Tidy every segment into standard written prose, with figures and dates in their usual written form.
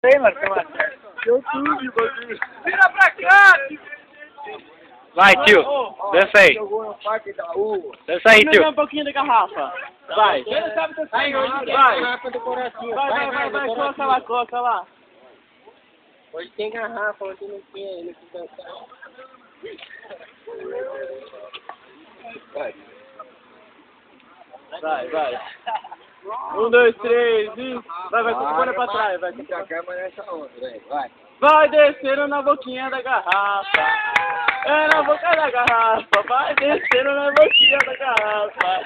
Sei, mano, tem uma YouTube, vira pra cá! Vai, tio, dança aí. Jogou no parque da rua. Dança aí, tio. Um pouquinho da garrafa. Vai. Vai, Vai. do coração. Vai, coça lá. Hoje tem garrafa, ontem não tinha, ele que dançar. Vai. 1, 2, 3 e... Vai, bora pra trás, vai. Pra cá, mas nessa outra, velho. Vai. Vai descendo na boquinha da garrafa. É na boca da garrafa. Vai descendo na boquinha da garrafa.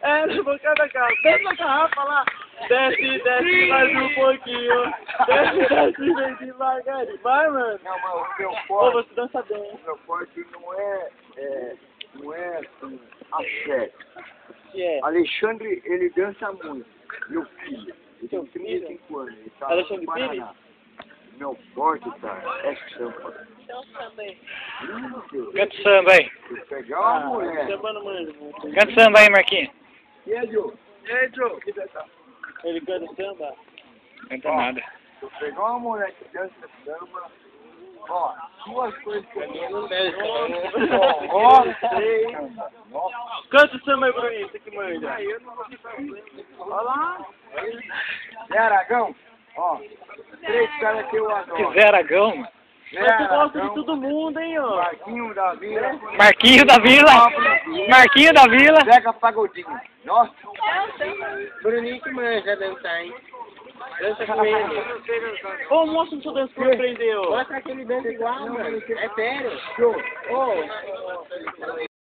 É na boca da garrafa. Desce na garrafa lá. Desce mais um pouquinho. Desce bem devagarinho. Vai, mano. Não, mas o meu Ô, forte, você dança bem. o meu forte não é assim, axé. Que é? Alexandre, ele dança muito. Meu filho. Ele tem 35 anos. Ele tá Alexandre no Paraná. Meu forte, cara, é samba. Então samba aí. Canta samba aí. Se pegar uma mulher. Samba não manja. Canta samba aí, Marquinhos. E aí, Joe? Ele canta samba? Canta nada. Se eu pegar uma mulher que dança samba, ó, duas coisas que eu não deixo. Canta o samba aí, Bruninho, você que manja. Olha lá. Zé Aragão, ó, 3 caras que eu adoro. Que Zé Aragão, mano. Zé Mas tu gosta de Aragão, todo mundo, hein, ó. Marquinho da Vila, Marquinho da Vila. Marquinho da Vila. Zeca Pagodinho. Nossa. Bruninho que manja dançar, hein. Dança com ele. Ô, mostra o seu dança que ele aprendeu. Mostra que ele dança igual, mano. É sério. Show. Ô.